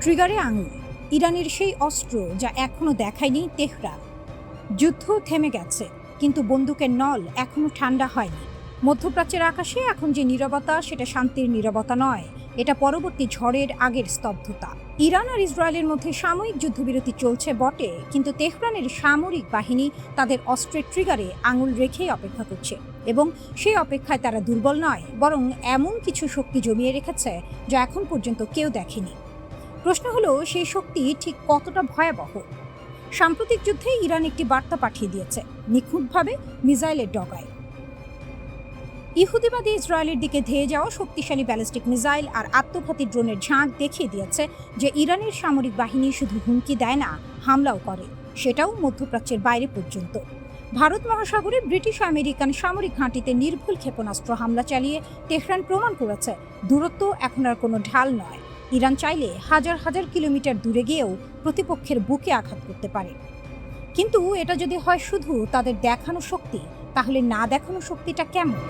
ট্রিগারে আঙুল, ইরানের সেই অস্ত্র যা এখনো দেখায়নি তেহরান। যুদ্ধ থেমে গেছে, কিন্তু বন্দুকের নল এখনো ঠান্ডা হয়নি। মধ্যপ্রাচ্যের আকাশে এখন যে নীরবতা, সেটা শান্তির নীরবতা নয়, এটা পরবর্তী ঝড়ের আগের স্তব্ধতা। ইরান আর ইসরায়েলের মধ্যে সাময়িক যুদ্ধবিরতি চলছে বটে, কিন্তু তেহরানের সামরিক বাহিনী তাদের অস্ত্রের ট্রিগারে আঙুল রেখেই অপেক্ষা করছে, এবং সেই অপেক্ষায় তারা দুর্বল নয়, বরং এমন কিছু শক্তি জমিয়ে রেখেছে যা এখন পর্যন্ত কেউ দেখেনি। প্রশ্ন হলো, সেই শক্তি ঠিক কতটা ভয়াবহ? সাম্প্রতিক যুদ্ধে ইরান একটি বার্তা পাঠিয়ে দিয়েছে, নিখুঁতভাবে মিসাইলের ডগায়। ইহুদিবাদী ইসরায়েলের দিকে ধেয়ে যাওয়া শক্তিশালী ব্যালিস্টিক মিসাইল আর আত্মঘাতী ড্রোনের ঝাঁক দেখিয়ে দিয়েছে যে ইরানের সামরিক বাহিনী শুধু হুমকি দেয় না, হামলাও করে, সেটাও মধ্যপ্রাচ্যের বাইরে পর্যন্ত। ভারত মহাসাগরে ব্রিটিশ আমেরিকান সামরিক ঘাঁটিতে নির্ভুল ক্ষেপণাস্ত্র হামলা চালিয়ে তেহরান প্রমাণ করেছে দূরত্ব এখন আর কোনো ঢাল নয়। ইরান চাইলে হাজার হাজার কিলোমিটার দূরে গিয়েও প্রতিপক্ষের বুকে আঘাত করতে পারে। কিন্তু এটা যদি হয় শুধু তাদের দেখানো শক্তি, তাহলে না দেখানো শক্তিটা কেমন?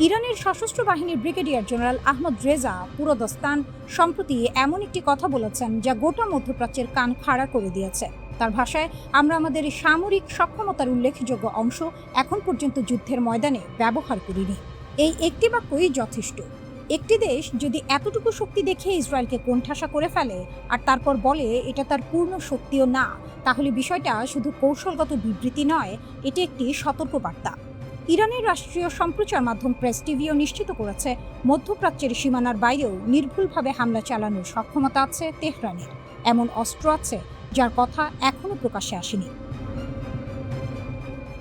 ইরানের সশস্ত্র বাহিনীর ব্রিগেডিয়ার জেনারেল আহমদ রেজা পুরোদস্তান সম্প্রতি এমন একটি কথা বলেছেন যা গোটা মধ্যপ্রাচ্যের কান খাড়া করে দিয়েছে। তার ভাষায়, আমরা আমাদের সামরিক সক্ষমতার উল্লেখযোগ্য অংশ এখন পর্যন্ত যুদ্ধের ময়দানে ব্যবহার করিনি। এই একটি বাক্যই যথেষ্ট। একটি দেশ যদি এতটুকু শক্তি দেখে ইসরায়েলকে কোণঠাসা করে ফেলে আর তারপর বলে এটা তার পূর্ণ শক্তিও না, তাহলে বিষয়টা শুধু কৌশলগত বিবৃতি নয়, এটি একটি সতর্কবার্তা। ইরানের রাষ্ট্রীয় সম্প্রচার মাধ্যম প্রেস টিভিও নিশ্চিত করেছে, মধ্যপ্রাচ্যের সীমানার বাইরেও নির্ভুলভাবে হামলা চালানোর সক্ষমতা আছে তেহরানের। এমন অস্ত্র আছে যার কথা এখনো প্রকাশ্যে আসেনি।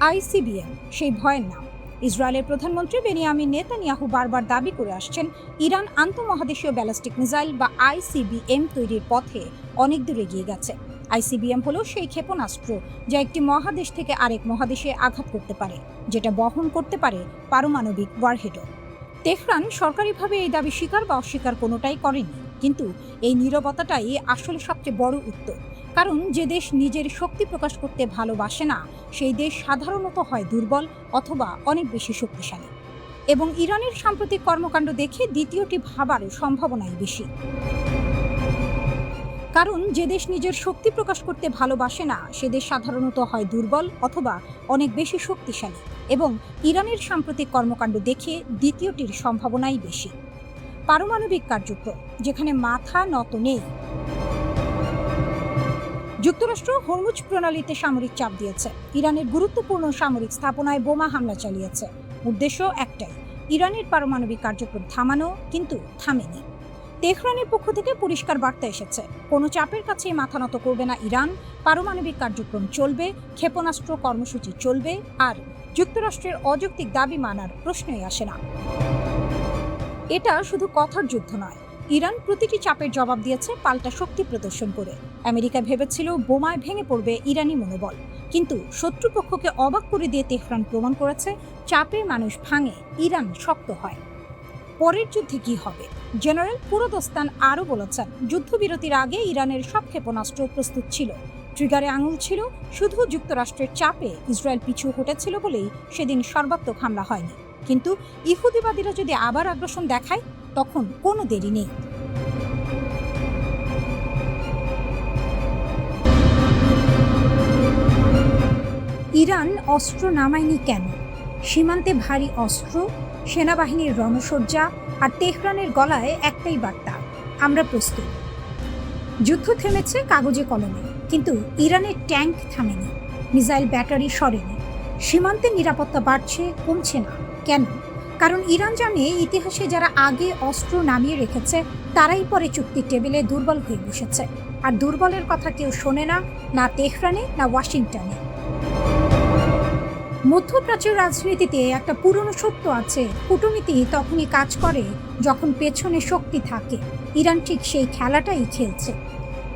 আইসিবিএম সেই ভয়ের নাম। ইসরায়েলের প্রধানমন্ত্রী বেনিয়ামিন নেতানিয়াহু বারবার দাবি করে আসছেন, ইরান আন্তঃমহাদেশীয় ব্যালিস্টিক মিসাইল বা আইসিবিএম তৈরির পথে অনেক দূর এগিয়ে গেছে। আইসিবিএম হলো সেই ক্ষেপণাস্ত্র যা একটি মহাদেশ থেকে আরেক মহাদেশে আঘাত করতে পারে, যেটা বহন করতে পারে পারমাণবিক ওয়ারহেডও। তেহরান সরকারিভাবে এই দাবি স্বীকার বা অস্বীকার কোনোটাই করেনি, কিন্তু এই নীরবতাটাই আসলে সবচেয়ে বড় উত্তর। কারণ যে দেশ নিজের শক্তি প্রকাশ করতে ভালোবাসে না, সেই দেশ সাধারণত হয় দুর্বল অথবা অনেক বেশি শক্তিশালী। এবং ইরানের সাম্প্রতিক কর্মকাণ্ড দেখে দ্বিতীয়টি ভাবার সম্ভাবনাই বেশি। কারণ যে দেশ নিজের শক্তি প্রকাশ করতে ভালোবাসে না, সে দেশ সাধারণত হয় দুর্বল অথবা অনেক বেশি শক্তিশালী। এবং ইরানের সাম্প্রতিক কর্মকাণ্ড দেখে দ্বিতীয়টির সম্ভাবনাই বেশি। পারমাণবিক কার্যক্রম যেখানে মাথা নত নেই। যুক্তরাষ্ট্র হরমুজ প্রণালীতে সামরিক চাপ দিয়েছে, ইরানের গুরুত্বপূর্ণ সামরিক স্থাপনায় বোমা হামলা চালিয়েছে। উদ্দেশ্য একটাই, ইরানের পারমাণবিক কার্যক্রম থামানো, কিন্তু থামেনি। তেহরানের পক্ষ থেকে পরিষ্কার বার্তা এসেছে, কোনো চাপের কাছে মাথা নত করবে না ইরান। পারমাণবিক কার্যক্রম চলবে, ক্ষেপণাস্ত্র কর্মসূচি চলবে, আর যুক্তরাষ্ট্রের অযৌক্তিক দাবি মানার প্রশ্নই আসে না। এটা শুধু কথার যুদ্ধ নয়, ইরান প্রতিটি চাপের জবাব দিয়েছে পাল্টা শক্তি প্রদর্শন করে। আমেরিকা ভেবেছিল বোমায় ভেঙে পড়বে ইরানি মনোবল, কিন্তু শত্রুপক্ষকে অবাক করে দিয়ে তেহরান প্রমাণ করেছে চাপে মানুষ ভাঙে, ইরান শক্ত হয়। পরের যুদ্ধে কি হবে? জেনারেল পুরোদস্তান আরও বলেছেন, যুদ্ধবিরতির আগে ইরানের সব ক্ষেপণাস্ত্র প্রস্তুত ছিল, ট্রিগারে আঙুল ছিল। শুধু যুক্তরাষ্ট্রের চাপে ইসরায়েল পিছু হটেছিল বলেই সেদিন সর্বাত্মক হামলা হয়নি। কিন্তু ইহুদিবাদীরা যদি আবার আগ্রাসন দেখায়, তখন কোনো দেরি নেই। ইরান অস্ত্র নামায়নি কেন? সীমান্তে ভারী অস্ত্র, সেনাবাহিনীর রণসজ্জা, আর তেহরানের গলায় একটাই বার্তা, আমরা প্রস্তুত। যুদ্ধ থেমেছে কাগজে কলমে, কিন্তু ইরানের ট্যাঙ্ক থামেনি, মিসাইল ব্যাটারি সরেনি। সীমান্তে নিরাপত্তা বাড়ছে, কমছে না। কেন? কারণ ইরান জানে, ইতিহাসে যারা আগে অস্ত্র নামিয়ে রেখেছে তারাই পরে চুক্তির টেবিলে দুর্বল হয়ে বসেছে। আর দুর্বলের কথা কেউ শোনে না, না তেহরানে না ওয়াশিংটনে। মধ্যপ্রাচ্যের রাজনীতিতে একটা পুরনো সত্য আছে, কূটনীতি তখনই কাজ করে যখন পেছনে শক্তি থাকে। ইরান ঠিক সেই খেলাটাই খেলছে।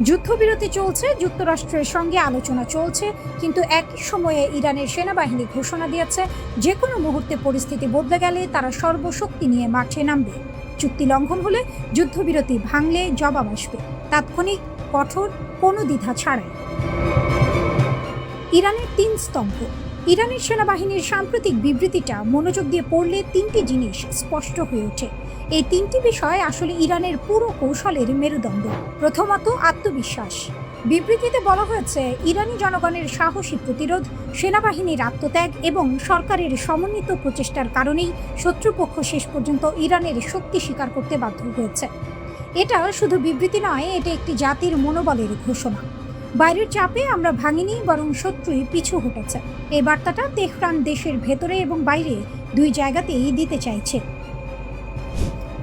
যুদ্ধবিরতি চলছে, যুক্তরাষ্ট্রের সঙ্গে আলোচনা চলছে, কিন্তু একই সময়ে ইরানের সেনাবাহিনী ঘোষণা দিয়েছে যে কোনো মুহূর্তে পরিস্থিতি বদলে গেলে তারা সর্বশক্তি নিয়ে মাঠে নামবে। চুক্তি লঙ্ঘন হলে, যুদ্ধবিরতি ভাঙলে জবাব আসবে, তাৎক্ষণিক, কঠোর, কোনো দ্বিধা ছাড়াই। ইরানের 3 স্তম্ভ। ইরানের সেনাবাহিনীর সাম্প্রতিক বিবৃতিটা মনোযোগ দিয়ে পড়লে 3টি জিনিস স্পষ্ট হয়ে ওঠে। এই তিনটি বিষয় আসলে ইরানের পুরো কৌশলের মেরুদণ্ড। প্রথমত, আত্মবিশ্বাস। বিবৃতিতে বলা হয়েছে, ইরানি জনগণের সাহসী প্রতিরোধ, সেনাবাহিনীর আত্মত্যাগ এবং সরকারের সমন্বিত প্রচেষ্টার কারণেই শত্রুপক্ষ শেষ পর্যন্ত ইরানের শক্তি স্বীকার করতে বাধ্য হয়েছে। এটা শুধু বিবৃতি নয়, এটা একটি জাতির মনোবলের ঘোষণা। বাইরের চাপে আমরা ভাঙিনি, বরং শত্রুই পিছু হটেছে। এই বার্তাটা তেহরান দেশের ভেতরে এবং বাইরে দুই জায়গাতেই দিতে চাইছে।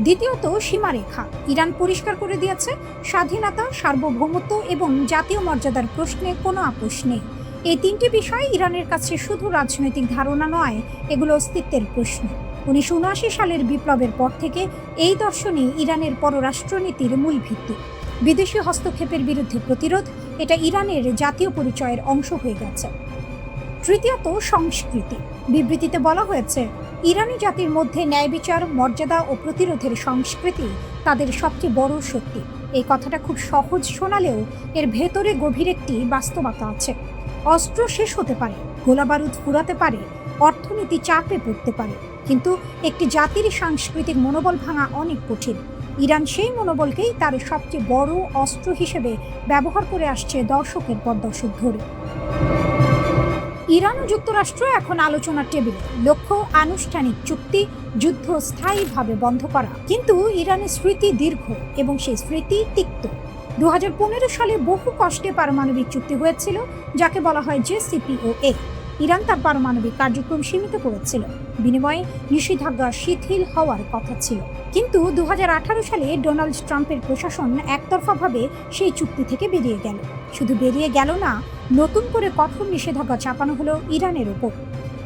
দ্বিতীয়ত, সীমারেখা। ইরান পরিষ্কার করে দিয়েছে, স্বাধীনতা, সার্বভৌমত্ব এবং জাতীয় মর্যাদার প্রশ্নে কোনো আপোষ নেই। এই তিনটি বিষয় ইরানের কাছে শুধু রাজনৈতিক ধারণা নয়, এগুলো অস্তিত্বের প্রশ্ন। 1979 সালের বিপ্লবের পর থেকে এই দর্শনই ইরানের পররাষ্ট্রনীতির মূল ভিত্তি। বিদেশি হস্তক্ষেপের বিরুদ্ধে প্রতিরোধ, এটা ইরানের জাতীয় পরিচয়ের অংশ হয়ে গেছে। তৃতীয়ত, সংস্কৃতি। বিবৃতিতে বলা হয়েছে, ইরানি জাতির মধ্যে ন্যায় বিচার, মর্যাদা ও প্রতিরোধের সংস্কৃতি তাদের সবচেয়ে বড় শক্তি। এই কথাটা খুব সহজ শোনালেও এর ভেতরে গভীর একটি বাস্তবতা আছে। অস্ত্র শেষ হতে পারে, গোলাবারুদ ফুরাতে পারে, অর্থনীতি চাপে পড়তে পারে, কিন্তু একটি জাতির সাংস্কৃতিক মনোবল ভাঙা অনেক কঠিন। ইরান সেই মনোবলকেই তার সবচেয়ে বড় অস্ত্র হিসেবে ব্যবহার করে আসছে দশকের পর দশক ধরে। ইরান ও যুক্তরাষ্ট্র এখন আলোচনার টেবিলে। লক্ষ্য আনুষ্ঠানিক চুক্তি, যুদ্ধ স্থায়ীভাবে বন্ধ করা। কিন্তু ইরানের স্মৃতি দীর্ঘ এবং সেই স্মৃতি তিক্ত। 2015 সালে বহু কষ্টে পারমাণবিক চুক্তি হয়েছিল, যাকে বলা হয় JCPOA। ইরান তার পারমাণবিক কার্যক্রম সীমিত করেছিল, বিনিময়ে নিষেধাজ্ঞা শিথিল হওয়ার কথা ছিল। কিন্তু 2018 সালে ডোনাল্ড ট্রাম্পের প্রশাসন একতরফাভাবে সেই চুক্তি থেকে বেরিয়ে গেল। শুধু বেরিয়ে গেল না, নতুন করে কঠোর নিষেধাজ্ঞা চাপানো হলো ইরানের ওপর।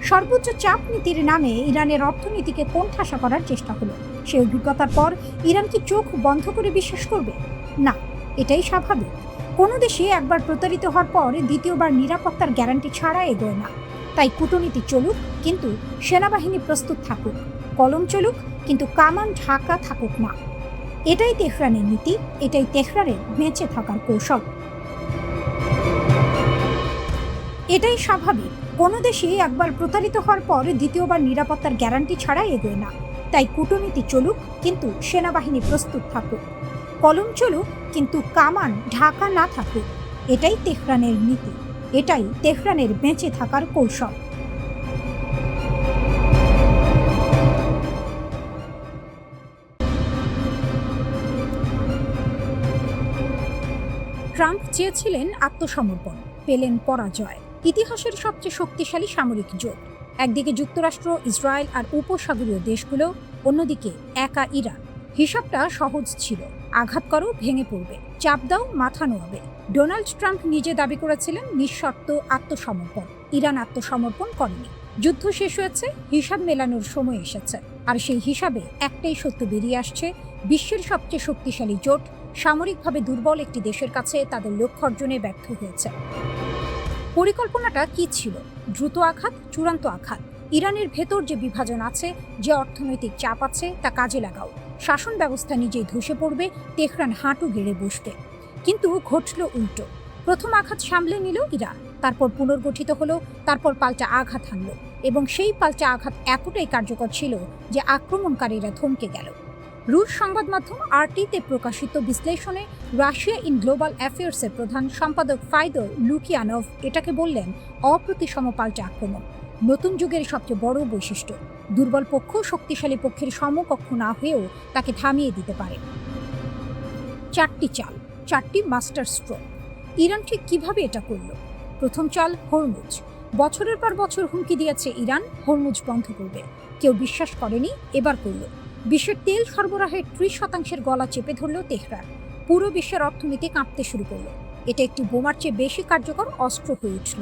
সর্বোচ্চ চাপ নীতির নামে ইরানের অর্থনীতিকে কোণঠাসা করার চেষ্টা হলো। সেই অভিজ্ঞতার পর ইরান কি চোখ বন্ধ করে বিশ্বাস করবে? না, এটাই স্বাভাবিক। কোনো দেশে একবার প্রতারিত হওয়ার পর দ্বিতীয়বার নিরাপত্তার গ্যারান্টি ছাড়া এগোয় না। তাই কূটনীতি চলুক, কিন্তু সেনাবাহিনী প্রস্তুত থাকুক। কলম চলুক, কিন্তু কামান ঢাকা থাকুক না। এটাই তেহরানের নীতি, এটাই তেহরানের বেঁচে থাকার কৌশল। এটাই স্বাভাবিক। কোনো দেশে একবার প্রতারিত হওয়ার পর দ্বিতীয়বার নিরাপত্তার গ্যারান্টি ছাড়া এগোয় না। তাই কূটনীতি চলুক, কিন্তু সেনাবাহিনী প্রস্তুত থাকুক। কলম চলুক, কিন্তু কামান ঢাকা না থাকুক। এটাই তেহরানের নীতি, এটাই তেহরানের বেঁচে থাকার কৌশল। ট্রাম্প চেয়েছিলেন আত্মসমর্পণ, পেলেন পরাজয়। ইতিহাসের সবচেয়ে শক্তিশালী সামরিক জোট। একদিকে যুক্তরাষ্ট্র, ইসরায়েল আর উপসাগরীয় দেশগুলো, অন্যদিকে একা ইরান। হিসাবটা সহজ ছিল, আঘাত করো, ভেঙে পড়বে, চাপ দাও, মাথা নোয়াবে। ডোনাল্ড ট্রাম্প নিজে দাবি করেছিলেন নিঃশর্ত আত্মসমর্পণ। ইরান আত্মসমর্পণ করেনি। যুদ্ধ শেষ হয়েছে, হিসাব মেলানোর সময় এসেছে। আর সেই হিসাবে একটাই সত্য বেরিয়ে আসছে, বিশ্বের সবচেয়ে শক্তিশালী জোট সামরিকভাবে দুর্বল একটি দেশের কাছে তাদের লক্ষ্য অর্জনে ব্যর্থ হয়েছে। পরিকল্পনাটা কি ছিল? দ্রুত আঘাত, চূড়ান্ত আঘাত। ইরানের ভেতর যে বিভাজন আছে, যে অর্থনৈতিক চাপ আছে, তা কাজে লাগাও। শাসন ব্যবস্থা নিজেই ধসে পড়বে, তেহরান হাঁটু গেড়ে বসবে। কিন্তু ঘটল উল্টো। প্রথম আঘাত সামলে নিল ইরান, তারপর পুনর্গঠিত হলো, তারপর পাল্টা আঘাত হানল, এবং সেই পাল্টা আঘাত এতটাই কার্যকর ছিল যে আক্রমণকারীরা থমকে গেল। রুশ সংবাদ মাধ্যম RT-তে প্রকাশিত বিশ্লেষণে রাশিয়া ইন গ্লোবাল অ্যাফেয়ার্সের প্রধান সম্পাদক ফাইদর লুকিয়ানভ এটাকে বললেন অপ্রতিসম পাল্টা আক্রমণ। নতুন যুগের সবচেয়ে বড় বৈশিষ্ট্য, দুর্বল পক্ষ শক্তিশালী পক্ষের সমকক্ষ না হয়েও তাকে থামিয়ে দিতে পারে। চারটি চাল, চারটি মাস্টার স্ট্রোক। ইরান ঠিক কিভাবে এটা করল? প্রথম চাল, হরমুজ। বছরের পর বছর হুমকি দিয়েছে ইরান হরমুজ বন্ধ করবে। কেউ বিশ্বাস করেনি, এবার করল। বিশ্বের তেল সরবরাহের 30% গলা চেপে ধরল তেহরান। পুরো বিশ্বের অর্থনীতি কাঁপতে শুরু করল। এটা একটি বোমার চেয়ে বেশি কার্যকর অস্ত্র হয়ে উঠল।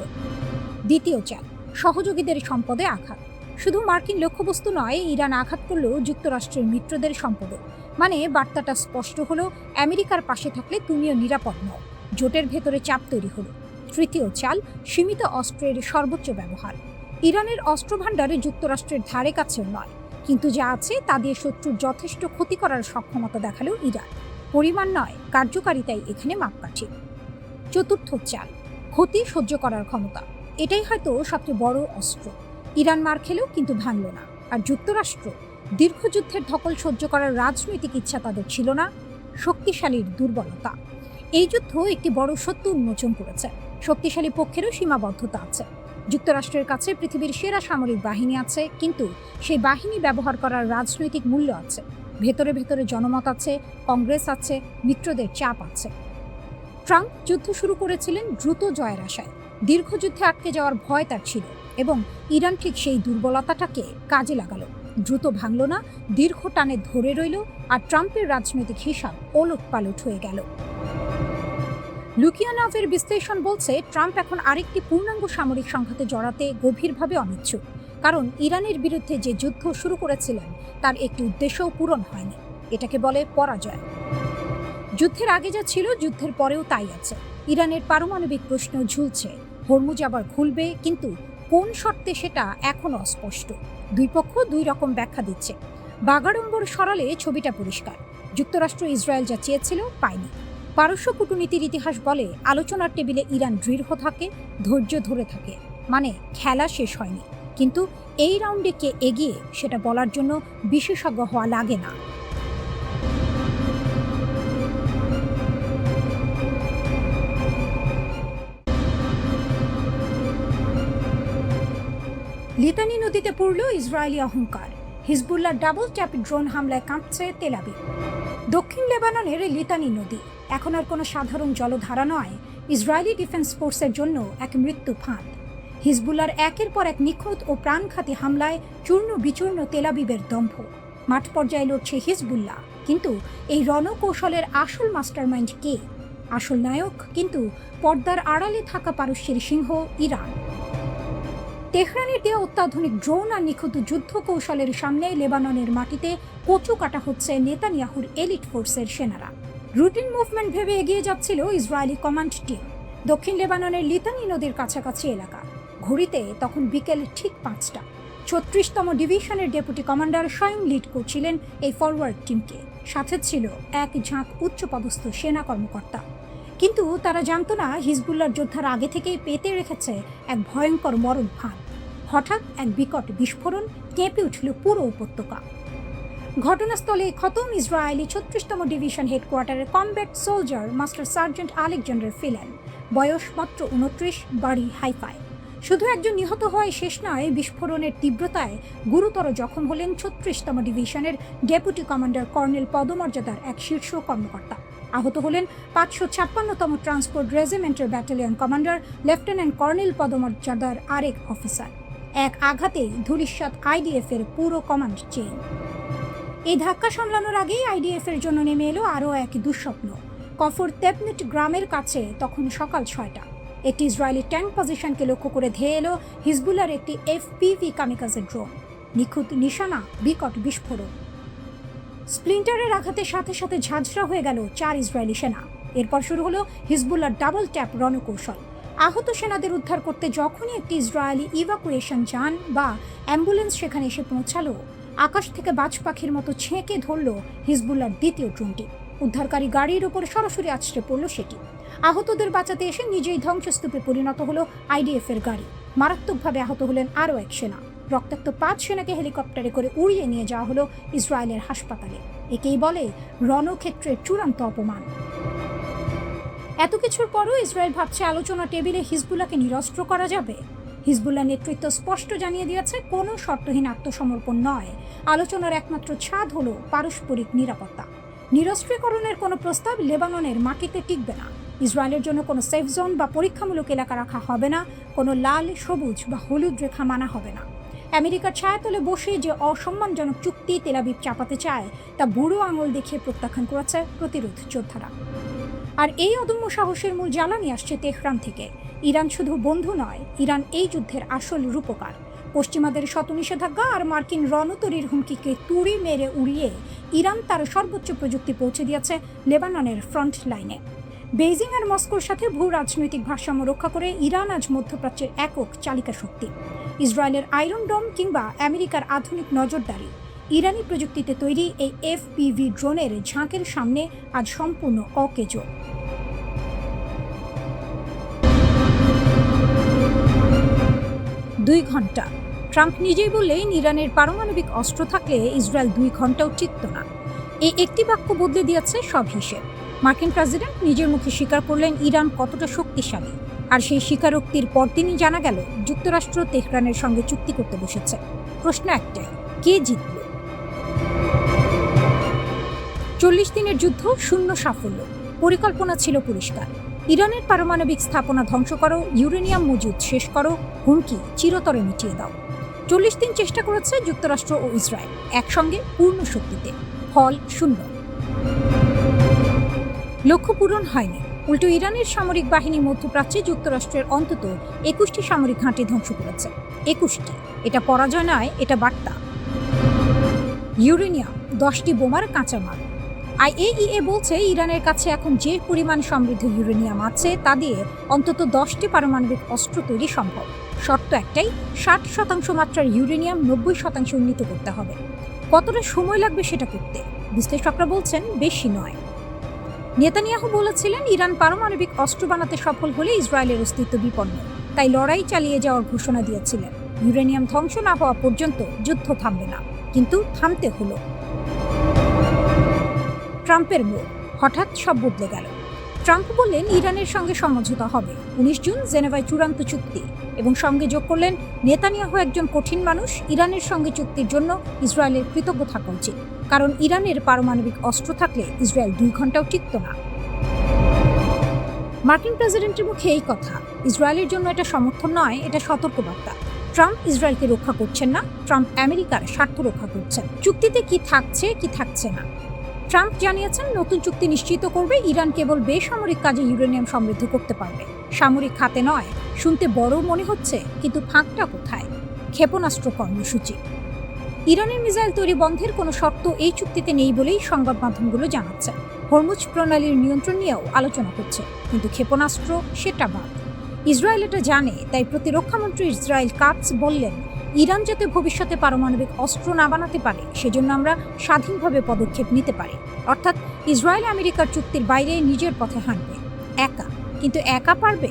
দ্বিতীয় চাল, সহযোগীদের সম্পদে আঘাত। শুধু মার্কিন লক্ষ্যবস্তু নয়, ইরান আঘাত করল যুক্তরাষ্ট্রের মিত্রদের সম্পদে। মানে বার্তাটা স্পষ্ট হলো, আমেরিকার পাশে থাকলে তুমিও নিরাপদ নও। জোটের ভেতরে চাপ তৈরি হলো। তৃতীয় চাল, সীমিত অস্ত্রের সর্বোচ্চ ব্যবহার। ইরানের অস্ত্র ভাণ্ডারে যুক্তরাষ্ট্রের ধারে কাছেও নয়, কিন্তু যা আছে তা দিয়ে শত্রুর যথেষ্ট ক্ষতি করার সক্ষমতা দেখালো ইরান। পরিমাণ নয়, কার্যকারিতাই এখানে মাপকাঠি। চতুর্থ চাল, ক্ষতি সহ্য করার ক্ষমতা। এটাই হয়তো সবচেয়ে বড় অস্ত্র। ইরান মার খেলেও কিন্তু ভাঙল না। আর যুক্তরাষ্ট্র, দীর্ঘযুদ্ধের ধকল সহ্য করার রাজনৈতিক ইচ্ছা তাদের ছিল না, শক্তিশালীর দুর্বলতা। এই যুদ্ধ একটি বড় সত্য উন্মোচন করেছে, শক্তিশালী পক্ষেরও সীমাবদ্ধতা আছে। যুক্তরাষ্ট্রের কাছে পৃথিবীর সেরা সামরিক বাহিনী আছে, কিন্তু সেই বাহিনী ব্যবহার করার রাজনৈতিক মূল্য আছে। ভেতরে ভেতরে জনমত আছে, কংগ্রেস আছে, মিত্রদের চাপ আছে। ট্রাম্প যুদ্ধ শুরু করেছিলেন দ্রুত জয়ের আশায়। দীর্ঘযুদ্ধে আটকে যাওয়ার ভয় তার ছিল, এবং ইরান ঠিক সেই দুর্বলতাটাকে কাজে লাগালো। দ্রুত ভাঙল না, দীর্ঘ টানে ধরে রইল, আর ট্রাম্পের রাজনৈতিক হিসাব ওলটপালট হয়ে গেল। লুকিয়ানভের বিশ্লেষণ বলছে, ট্রাম্প এখন আরেকটি পূর্ণাঙ্গ সামরিক সংঘাতে জড়াতে গভীরভাবে অনিচ্ছুক, কারণ ইরানের বিরুদ্ধে যে যুদ্ধ শুরু করেছিলেন তার একটি উদ্দেশ্যও পূরণ হয়নি। এটাকে বলে পরাজয়। যুদ্ধের আগে যা ছিল, যুদ্ধের পরেও তাই আছে। ইরানের পারমাণবিক প্রশ্ন ঝুলছে, হরমুজ আবার খুলবে, কিন্তু কোন শর্তে সেটা এখনো অস্পষ্ট। দুই পক্ষ দুই রকম ব্যাখ্যা দিচ্ছে। বাগাড়ম্বর সরালে ছবিটা পরিষ্কার। যুক্তরাষ্ট্র ইসরায়েল যা চেয়েছিল পায়নি। পারস্য কূটনীতির ইতিহাস বলে, আলোচনার টেবিলে ইরান দৃঢ় থাকে, ধৈর্য ধরে থাকে, মানে খেলা শেষ হয়নি। কিন্তু এই রাউন্ডে কে এগিয়ে সেটা বলার জন্য বিশেষজ্ঞ হওয়া লাগে না। লিতানি নদীতে পড়ল ইসরায়েলি অহংকার। হিজবুল্লাহ ডাবল ট্যাপ ড্রোন হামলায় কাঁপছে তেল আবিব। দক্ষিণ লেবাননের লিতানি নদী এখন আর কোনো সাধারণ জলধারা নয়, ইসরায়েলি ডিফেন্স ফোর্সের জন্য এক মৃত্যু ফাঁদ। হিজবুল্লাহর একের পর এক নিখুঁত ও প্রাণঘাতী হামলায় চূর্ণ বিচূর্ণ তেল আবিবের দম্ভ। মাঠ পর্যায়ে লড়ছে হিজবুল্লাহ, কিন্তু এই রণকৌশলের আসল মাস্টারমাইন্ড কে? আসল নায়ক কিন্তু পর্দার আড়ালে থাকা পারস্যের সিংহ ইরান। তেহরানের দেওয়া অত্যাধুনিক ড্রোন আর নিখুঁত যুদ্ধ কৌশলের সামনে লেবাননের মাটিতে কচু কাটা হচ্ছে নেতানিয়াহুর এলিট ফোর্সের সেনারা। রুটিন মুভমেন্ট ভেবে এগিয়ে যাচ্ছিল ইসরায়েলি কমান্ড টিম দক্ষিণ লেবাননের লিতানি নদীর কাছাকাছি এলাকা। ঘড়িতে তখন বিকেল ঠিক 5টা। 36তম ডিভিশনের ডেপুটি কমান্ডার স্বয়ং লিড করছিলেন এই ফরওয়ার্ড টিমকে। সাথে ছিল এক ঝাঁক উচ্চপদস্থ সেনা কর্মকর্তা। কিন্তু তারা জানতো না, হিজবুল্লাহর যোদ্ধারা আগে থেকেই পেতে রেখেছে এক ভয়ঙ্কর মরণ ফাঁদ। হঠাৎ এক বিকট বিস্ফোরণ, কেঁপে উঠল পুরো উপত্যকা। ঘটনাস্থলে খতম ইসরায়েলি 36তম ডিভিশন হেডকোয়ার্টারের combat soldier master sergeant Alexander ফিলেন। বয়স মাত্র 29, বাড়ি হাইফায়। শুধু একজন নিহত হওয়ায় শেষ নয়, বিস্ফোরণের তীব্রতায় গুরুতর জখম হলেন 36তম ডিভিশনের ডেপুটি কমান্ডার কর্নেল পদমর্যাদার এক শীর্ষ কর্মকর্তা। আহত হলেন 556তম ট্রান্সপোর্ট রেজিমেন্টের ব্যাটালিয়ন কমান্ডার লেফটেন্যান্ট কর্নেল পদমর্যাদার আরেক অফিসার। এক আঘাতেই ধূলিসাৎ আইডিএফ-এর পুরো কমান্ড চেইন। এই ধাক্কা সামলানোর আগেই আইডিএফ-এর জন্য নেমে এলো আরও এক দুঃস্বপ্ন। কফর তেপনিট গ্রামের কাছে তখন সকাল 6টা। একটি ইসরায়েলি ট্যাঙ্ক পজিশনকে লক্ষ্য করে ধেয়ে এলো হিজবুল্লাহর একটি এফপিভি কামিকাজে ড্রোন। নিখুঁত নিশানা, বিকট বিস্ফোরণ। স্প্লিন্টারের আঘাতের সাথে সাথে ঝাঁঝরা হয়ে গেল 4 ইসরায়েলি সেনা। এরপর শুরু হলো হিজবুল্লাহর ডাবল ট্যাপ রণকৌশল। আহত সেনাদের উদ্ধার করতে যখনই একটি ইসরায়েলি ইভাকুয়েশন যান বা অ্যাম্বুলেন্স সেখানে এসে পৌঁছালো, আকাশ থেকে বাজ পাখির মতো ছেঁকে ধরল হিজবুল্লাহর দ্বিতীয় ড্রোনটি। উদ্ধারকারী গাড়ির ওপর সরাসরি আছড়ে পড়ল সেটি। আহতদের বাঁচাতে এসে নিজেই ধ্বংসস্তূপে পরিণত হলো আইডিএফ-এর গাড়ি। মারাত্মকভাবে আহত হলেন আরও এক সেনা। রক্তাক্ত 5 সেনাকে হেলিকপ্টারে করে উড়িয়ে নিয়ে যাওয়া হলো ইসরায়েলের হাসপাতালে। একেই বলে রণক্ষেত্রের চূড়ান্ত অপমান। এত কিছুর পরও ইসরায়েল ভাবছে আলোচনা টেবিলে হিজবুল্লাহকে নিরস্ত্র করা যাবে। হিজবুল্লাহ নেতৃত্ব স্পষ্ট জানিয়ে দিয়েছে, কোনো শর্তহীন আত্মসমর্পণ নয়। আলোচনার একমাত্র ছাদ হলো পারস্পরিক নিরাপত্তা। নিরস্ত্রীকরণের কোনো প্রস্তাব লেবাননের মাটিতে টিকবে না। ইসরায়েলের জন্য কোনো সেফ জোন বা পরীক্ষামূলক এলাকা রাখা হবে না। কোনো লাল, সবুজ বা হলুদ রেখা মানা হবে না। আমেরিকার ছায়াতলে বসে যে অসম্মানজনক চুক্তি তেল আবিব চাপাতে চায়, তা বুড়ো আঙুল দেখিয়ে প্রত্যাখ্যান করেছে প্রতিরোধ যোদ্ধারা। আর এই অদম্য সাহসের মূল জ্বালানি আসছে তেহরান থেকে। ইরান শুধু বন্ধু নয়, ইরান এই যুদ্ধের আসল রূপকার। পশ্চিমাদের শত নিষেধাজ্ঞা আর মার্কিন রণতরীর হুমকিকে তুড়ি মেরে উড়িয়ে ইরান তার সর্বোচ্চ প্রযুক্তি পৌঁছে দিয়েছে লেবাননের ফ্রন্ট লাইনে। বেইজিং আর মস্কোর সাথে ভূ রাজনৈতিক ভারসাম্য রক্ষা করে ইরান আজ মধ্যপ্রাচ্যের একক চালিকা শক্তি। ইসরায়েলের আয়রন ডোম কিংবা আমেরিকার আধুনিক নজরদারি, ইরানি প্রযুক্তিতে তৈরি এই এফপিভি ড্রোনের ঝাঁকের সামনে আজ সম্পূর্ণ অকেজো। 2 ঘন্টা ট্রাম্প নিজেই বললেন ইরানের পারমাণবিক অস্ত্র থাকলে ইসরায়েল 2 ঘন্টাও টিকত না। এই একটি বাক্য বদলে দিয়েছে সব হিসেব। মার্কিন প্রেসিডেন্ট নিজের মুখে স্বীকার করলেন ইরান কতটা শক্তিশালী, আর সেই স্বীকারোক্তির পরদিনই জানা গেল যুক্তরাষ্ট্র তেহরানের সঙ্গে চুক্তি করতে বসেছে। প্রশ্ন একটাই, কে জিতল? 40 দিনের যুদ্ধ, শূন্য সাফল্য। পরিকল্পনা ছিল পরিষ্কার, ইরানের পারমাণবিক স্থাপনা ধ্বংস করো, ইউরেনিয়াম মজুদ শেষ করো, হুমকি চিরতরে মিটিয়ে দাও। 40 দিন চেষ্টা করেছে যুক্তরাষ্ট্র ও ইসরায়েল একসঙ্গে পূর্ণ শক্তিতে, ফল শূন্য। লক্ষ্য পূরণ হয়নি, উল্টো ইরানের সামরিক বাহিনী মধ্যপ্রাচ্যে যুক্তরাষ্ট্রের অন্তত 21টি সামরিক ঘাঁটি ধ্বংস করেছে। 21টি, এটা পরাজয় নয়, এটা বার্তা। ইউরেনিয়াম, 10টি বোমার কাঁচামাল। IAEA বলছে ইরানের কাছে এখন যে পরিমাণ সমৃদ্ধ ইউরেনিয়াম আছে তা দিয়ে অন্তত 10টি পারমাণবিক অস্ত্র তৈরি সম্ভব। শর্ত একটাই, 60% মাত্রার ইউরেনিয়াম 90% উন্নীত করতে হবে। কতটা সময় লাগবে সেটা করতে? বিশ্লেষকরা বলছেন বেশি নয়। নেতানিয়াহু বলেছিলেন ইরান পারমাণবিক অস্ত্র বানাতে সফল হলে ইসরায়েলের অস্তিত্ব বিপন্ন, তাই লড়াই চালিয়ে যাওয়ার ঘোষণা দিয়েছিলেন। ইউরেনিয়াম ধ্বংস না হওয়া পর্যন্ত যুদ্ধ থামবে না, কিন্তু থামতে হলো। ট্রাম্পের মুখ, হঠাৎ সব বদলে গেল। ট্রাম্প বললেন ইরানের সঙ্গে সমঝোতা হবে, 19 জুন জেনেভায় চূড়ান্ত চুক্তি, এবং সঙ্গে যোগ করলেন নেতানিয়াহু একজন কঠিন মানুষ, ইরানের সঙ্গে চুক্তির জন্য ইসরায়েলের কৃতজ্ঞ থাকা উচিত, কারণ ইরানের পারমাণবিক অস্ত্র থাকলে ইসরায়েল 2 ঘন্টাও টিকত না। মার্কিন প্রেসিডেন্টের মুখে এই কথা, ইসরায়েলের জন্য এটা সমর্থন নয়, এটা সতর্কবার্তা। ট্রাম্প ইসরায়েলকে রক্ষা করছেন না, ট্রাম্প আমেরিকার স্বার্থ রক্ষা করছেন। চুক্তিতে কি থাকছে কি থাকছে না, ট্রাম্প জানিয়েছেন নতুন চুক্তি নিশ্চিত করবে ইরান কেবল বেসামরিক কাজে ইউরেনিয়াম সমৃদ্ধ করতে পারবে, সামরিক খাতে নয়। শুনতে বড় মনে হচ্ছে, কিন্তু ফাঁকটা কোথায়? ক্ষেপণাস্ত্র কর্মসূচি। ইরানের মিসাইল তৈরি বন্ধের কোনো শর্ত এই চুক্তিতে নেই বলেই সংবাদ মাধ্যমগুলো জানাচ্ছে। হরমুজ প্রণালীর নিয়ন্ত্রণ নিয়েও আলোচনা হচ্ছে, কিন্তু ক্ষেপণাস্ত্র সেটা বাদ। ইসরায়েল এটা জানে, তাই প্রতিরক্ষামন্ত্রী ইসরায়েল কাটস বললেন ইরান যাতে ভবিষ্যতে পারমাণবিক অস্ত্র না বানাতে পারে সেজন্য আমরা স্বাধীনভাবে পদক্ষেপ নিতে পারি। অর্থাৎ ইসরায়েল আমেরিকার চুক্তির বাইরে নিজের পথে হাঁটবে, একা। কিন্তু একা পারবে?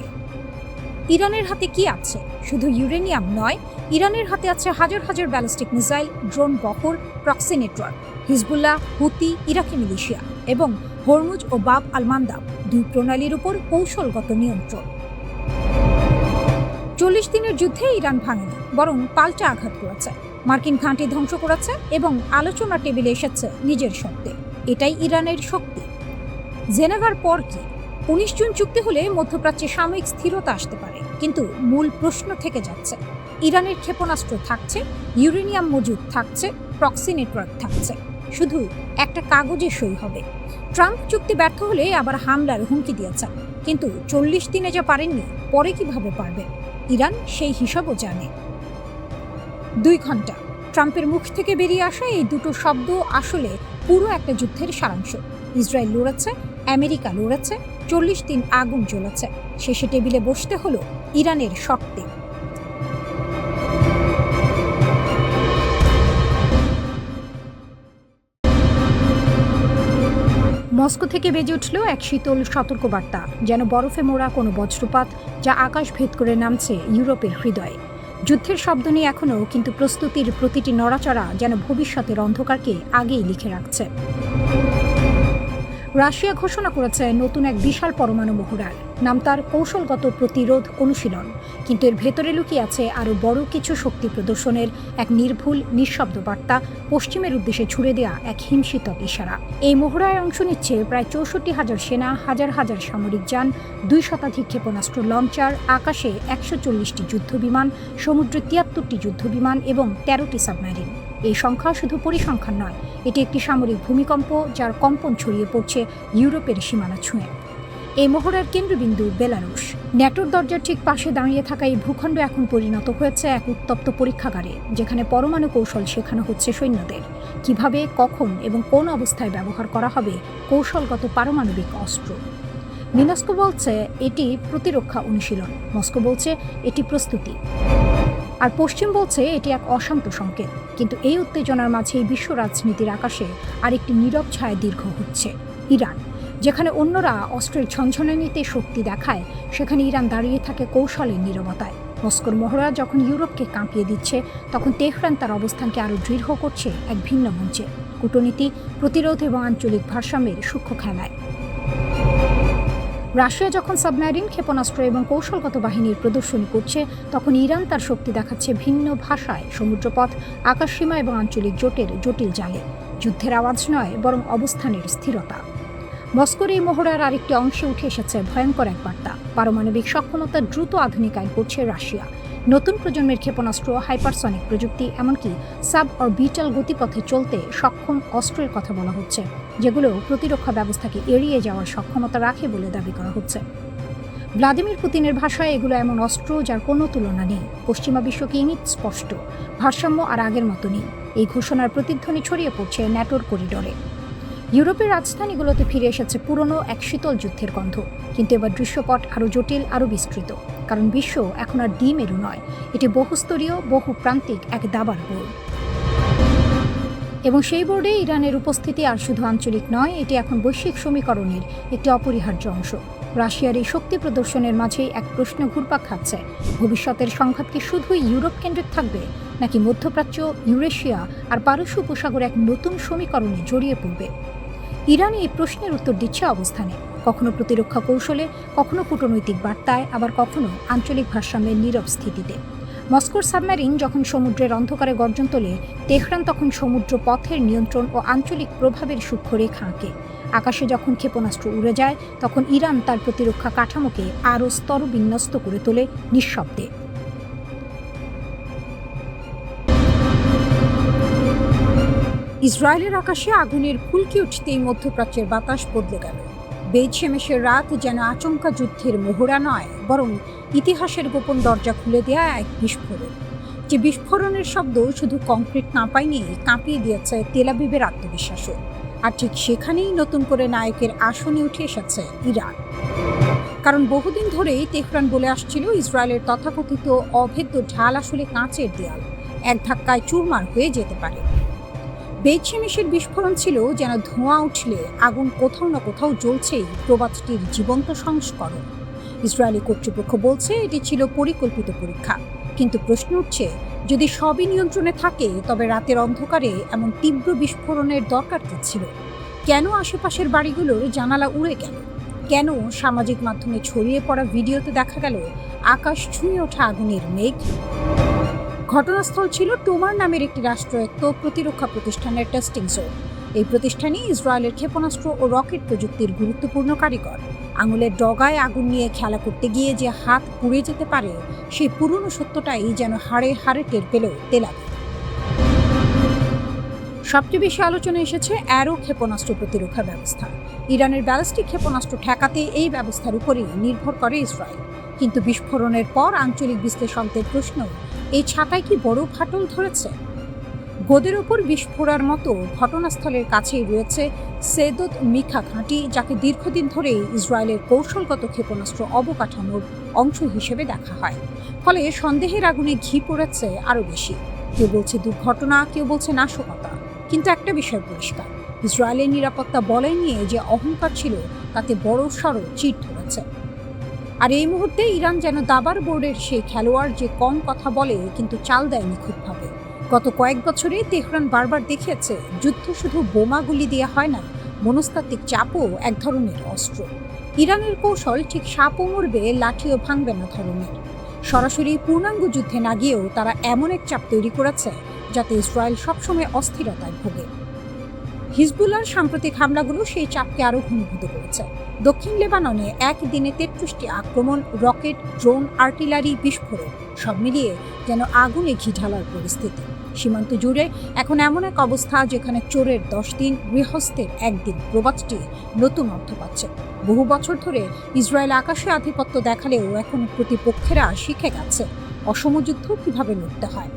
ইরানের হাতে কি আছে? শুধু ইউরেনিয়াম নয়, ইরানের হাতে আছে হাজার হাজার ব্যালিস্টিক মিসাইল, ড্রোন বহর, প্রক্সি নেটওয়ার্ক, হিজবুল্লাহ, হুতি, ইরাকি মিলিশিয়া এবং হরমুজ ও বাব আল মান্দাব 2 প্রণালীর উপর কৌশলগত নিয়ন্ত্রণ। 40 দিনের যুদ্ধে ইরান ভাঙেনি, বরং পাল্টা আঘাত করেছে, মার্কিন ঘাঁটি ধ্বংস করেছে এবং আলোচনা টেবিলে এসেছে নিজের শক্তি। এটাই ইরানের শক্তি। জেনেভার পর কি? 19 জুন চুক্তি হলে মধ্যপ্রাচ্যে সাময়িক স্থিরতা আসতে পারে, কিন্তু মূল প্রশ্ন থেকে যাচ্ছে। ইরানের ক্ষেপণাস্ত্র থাকছে, ইউরেনিয়াম মজুদ থাকছে, প্রক্সি নেটওয়ার্ক থাকছে, শুধু একটা কাগজে সই হবে। ট্রাম্প চুক্তি ব্যর্থ হলে আবার হামলার হুমকি দিয়েছেন, কিন্তু 40 দিনে যা পারেননি, পরে কিভাবে পারবে? ইরান সেই হিসাবও জানে। 2 ঘন্টা। ট্রাম্পের মুখ থেকে বেরিয়ে আসা এই দুটো শব্দ আসলে পুরো একটা যুদ্ধের সারাংশ। ইসরায়েল লড়েছে, আমেরিকা লড়েছে, 40 দিন আগুন জ্বলেছে, শেষে টেবিলে বসতে হলো ইরানের শর্তে। মস্কো থেকে বেজে উঠল এক শীতল সতর্কবার্তা, যেন বরফে মোড়া কোনো বজ্রপাত যা আকাশ ভেদ করে নামছে ইউরোপের হৃদয়ে। যুদ্ধের শব্দ নেই এখনও, কিন্তু প্রস্তুতির প্রতিটি নড়াচড়া যেন ভবিষ্যতের অন্ধকারকে আগেই লিখে রাখছে। রাশিয়া ঘোষণা করেছে নতুন এক বিশাল পরমাণু মহড়ার, নাম তার কৌশলগত প্রতিরোধ অনুশীলন, কিন্তু এর ভেতরে লুকিয়ে আছে আরও বড় কিছু শক্তি প্রদর্শনের এক নির্ভুল নিঃশব্দ বার্তা, পশ্চিমের উদ্দেশ্যে ছুড়ে দেয়া এক হিমশীতল ইশারা। এই মহড়ায় অংশ নিচ্ছে প্রায় 64,000 সেনা, হাজার হাজার সামরিক যান, 2 শতাধিক ক্ষেপণাস্ত্র লঞ্চার, আকাশে 140টি যুদ্ধবিমান, সমুদ্রে 73টি যুদ্ধবিমান এবং 13টি সাবমেরিন। এই সংখ্যা শুধু পরিসংখ্যান নয়, এটি একটি সামরিক ভূমিকম্প যার কম্পন ছড়িয়ে পড়ছে ইউরোপের সীমানা ছুঁয়ে। এই মহড়ার কেন্দ্রবিন্দু বেলারুশ। ন্যাটোর দরজার ঠিক পাশে দাঁড়িয়ে থাকা এই ভূখণ্ড এখন পরিণত হয়েছে এক উত্তপ্ত পরীক্ষাগারে, যেখানে পরমাণু কৌশল শেখানো হচ্ছে সৈন্যদের। কিভাবে, কখন এবং কোন অবস্থায় ব্যবহার করা হবে কৌশলগত পারমাণবিক অস্ত্র। মিনস্কো বলছে এটি প্রতিরক্ষা অনুশীলন, মস্কো বলছে এটি প্রস্তুতি, আর পশ্চিম বলছে এটি এক অশান্ত সংকেত। কিন্তু এই উত্তেজনার মাঝেই বিশ্ব রাজনীতির আকাশে আরেকটি নীরব ছায়া দীর্ঘ হচ্ছে। ইরান। যেখানে অন্যরা অস্ত্রের ঝনঝনানিতে শক্তি দেখায়, সেখানে ইরান দাঁড়িয়ে থাকে কৌশলের নীরবতায়। মস্কোর মহড়া যখন ইউরোপকে কাঁপিয়ে দিচ্ছে, তখন তেহরান তার অবস্থানকে আরও দৃঢ় করছে এক ভিন্ন মঞ্চে, কূটনীতি, প্রতিরোধ এবং আঞ্চলিক ভারসাম্যের সূক্ষ্ম খেলায়। রাশিয়া যখন সাবমেরিন, ক্ষেপণাস্ত্র এবং কৌশলগত বাহিনীর প্রদর্শনী করছে, তখন ইরান তার শক্তি দেখাচ্ছে ভিন্ন ভাষায়, সমুদ্রপথ, আকাশসীমা এবং আঞ্চলিক জোটের জটিল জালে। যুদ্ধের আওয়াজ নয়, বরং অবস্থানের স্থিরতা। মস্কোর এই মহড়ার আরেকটি অংশে উঠে এসেছে ভয়ঙ্কর এক বার্তা। পারমাণবিক সক্ষমতা দ্রুত আধুনিকায়ন করছে রাশিয়া। নতুন প্রজন্মের ক্ষেপণাস্ত্র, হাইপারসনিক প্রযুক্তি, এমনকি সাব অরবিটাল গতিপথে চলতে সক্ষম অস্ত্রের কথা বলা হচ্ছে, যেগুলো প্রতিরক্ষা ব্যবস্থাকে এড়িয়ে যাওয়ার সক্ষমতা রাখে বলে দাবি করা হচ্ছে। ভ্লাদিমির পুতিনের ভাষায় এগুলো এমন অস্ত্র যার কোনো তুলনা নেই। পশ্চিমা বিশ্বকে ইঙ্গিত স্পষ্ট, ভারসাম্য আর আগের মতো নেই। এই ঘোষণার প্রতিধ্বনি ছড়িয়ে পড়ছে ন্যাটোর করিডরে। ইউরোপের রাজধানীগুলোতে ফিরে এসেছে পুরনো এক শীতল যুদ্ধের গন্ধ, কিন্তু এবার দৃশ্যপট আরও জটিল, আরও বিস্তৃত। কারণ বিশ্ব এখন আর দ্বিমেরু নয়, এটি বহুস্তরীয়, বহুপ্রান্তিক এক দাবার বোর্ড। এবং সেই বোর্ডে ইরানের উপস্থিতি আর শুধু আঞ্চলিক নয়, এটি এখন বৈশ্বিক সমীকরণের একটি অপরিহার্য অংশ। রাশিয়ার এই শক্তি প্রদর্শনের মাঝেই এক প্রশ্ন ঘুরপাক খাচ্ছে: ভবিষ্যতের সংঘাত কি শুধুই ইউরোপ কেন্দ্রিক থাকবে, নাকি মধ্যপ্রাচ্য, ইউরেশিয়া আর পারস্য উপসাগর এক নতুন সমীকরণে জড়িয়ে পড়বে? ইরান এই প্রশ্নের উত্তর দিচ্ছে অবস্থানে, কখনো প্রতিরক্ষা কৌশলে, কখনো কূটনৈতিক বার্তায়, আবার কখনো আঞ্চলিক ভারসাম্যের নীরব স্থিতিতে। মস্কোর সাবমেরিন যখন সমুদ্রের অন্ধকারে গর্জন তোলে, তেহরান তখন সমুদ্র পথের নিয়ন্ত্রণ ও আঞ্চলিক প্রভাবের সূক্ষ্ম রেখা আঁকে। আকাশে যখন ক্ষেপণাস্ত্র উড়ে যায়, তখন ইরান তার প্রতিরক্ষা কাঠামোকে আরও স্তরবিন্যস্ত করে তোলে নিঃশব্দে। ইসরায়েলের আকাশে আগুনের ফুলকি উঠতেই মধ্যপ্রাচ্যের বাতাস বদলে গেল। বেইত-শেমেশের রাত যেন আচমকা যুদ্ধের মহড়া নয়, বরং ইতিহাসের গোপন দরজা খুলে দেয়া এক বিস্ফোরণ। যে বিস্ফোরণের শব্দ শুধু কংক্রিট কাঁপায়নি, কাঁপিয়ে দিয়েছে তেল আবিবের আত্মবিশ্বাসও। আর ঠিক সেখানেই নতুন করে নায়কের আসনে উঠে এসেছে ইরান। কারণ বহুদিন ধরেই তেহরান বলে আসছিল, ইসরায়েলের তথাকথিত অভেদ্য ঢাল আসলে কাঁচের দেয়াল, এক ধাক্কায় চুরমার হয়ে যেতে পারে। বেইত-শেমেশের বিস্ফোরণ ছিল যেন ধোঁয়া উঠলে আগুন কোথাও না কোথাও জ্বলছেই, প্রবাদটির জীবন্ত সংস্করণ। ইসরায়েলি কর্তৃপক্ষ বলছে এটি ছিল পরিকল্পিত পরীক্ষা, কিন্তু প্রশ্ন উঠছে, যদি সবই নিয়ন্ত্রণে থাকে, তবে রাতের অন্ধকারে এমন তীব্র বিস্ফোরণের দরকার কি ছিল? কেন আশেপাশের বাড়িগুলোর জানালা উড়ে গেল? কেন সামাজিক মাধ্যমে ছড়িয়ে পড়া ভিডিওতে দেখা গেল আকাশ ছুঁয়ে ওঠা আগুনের মেঘ? ঘটনাস্থল ছিল টোমার নামের একটি রাষ্ট্রায়ত্ত প্রতিরক্ষা প্রতিষ্ঠানের টেস্টিং জোন। এই প্রতিষ্ঠানই ইসরায়েলের ক্ষেপণাস্ত্র ও রকেট প্রযুক্তির গুরুত্বপূর্ণ কারিগর। আঙুলের ডগায় আগুন নিয়ে খেলা করতে গিয়ে যে হাত পুড়ে যেতে পারে, সেই পুরনো সত্যটাই যেন হাড়ে হাড়ে টের পেল তেল আবিব। সবচেয়ে বেশি আলোচনা এসেছে অ্যারো ক্ষেপণাস্ত্র প্রতিরক্ষা ব্যবস্থা। ইরানের ব্যালিস্টিক ক্ষেপণাস্ত্র ঠেকাতে এই ব্যবস্থার উপরেই নির্ভর করে ইসরায়েল। কিন্তু বিস্ফোরণের পর আঞ্চলিক বিশ্লেষকদের প্রশ্ন, এই ছাতায় কি বড় ফাটল ধরেছে? গোদের ওপর বিস্ফোরার মতো ঘটনাস্থলের কাছেই রয়েছে সেদত মিখা ঘাঁটি, যাকে দীর্ঘদিন ধরেই ইসরায়েলের কৌশলগত ক্ষেপণাস্ত্র অবকাঠামোর অংশ হিসেবে দেখা হয়। ফলে সন্দেহের আগুনে ঘি পড়েছে আরও বেশি। কেউ বলছে দুর্ঘটনা, কেউ বলছে নাশকতা। কিন্তু একটা বিষয় পরিষ্কার, ইসরায়েলের নিরাপত্তা বলয় নিয়ে যে অহংকার ছিল, তাতে বড়সড় চিট ধরেছে। আর এই মুহূর্তে ইরান যেন দাবার বোর্ডের সেই খেলোয়াড়, যে কম কথা বলে কিন্তু চাল দেয় নিখুঁতভাবে। গত কয়েক বছরে তেহরান বারবার দেখিয়েছে, যুদ্ধ শুধু বোমাগুলি দিয়ে হয় না, মনস্তাত্ত্বিক চাপও এক ধরনের অস্ত্র। ইরানের কৌশল ঠিক সাপও মরবে, লাঠিও ভাঙবে না ধরনের। সরাসরি পূর্ণাঙ্গ যুদ্ধে না গিয়েও তারা এমন এক চাপ তৈরি করেছে, যাতে ইসরায়েল সবসময় অস্থিরতায় ভোগে। হিজবুল্লাহর সাম্প্রতিক হামলাগুলো সেই চাপকে আরও ঘনীভূত করেছে। দক্ষিণ লেবাননে একদিনে 33টি আক্রমণ, রকেট, ড্রোন, আর্টিলারি, বিস্ফোরণ, সব মিলিয়ে যেন আগুনে ঘি ঢালার পরিস্থিতি। সীমান্ত জুড়ে এখন এমন এক অবস্থা, যেখানে চোরের 10 দিন, গৃহস্থের 1 দিন প্রবাদটি নতুন অর্থ পাচ্ছে। বহু বছর ধরে ইসরায়েল আকাশে আধিপত্য দেখালেও এখন প্রতিপক্ষেরা শিখে গেছে অসম যুদ্ধ কিভাবে লড়তে হয়।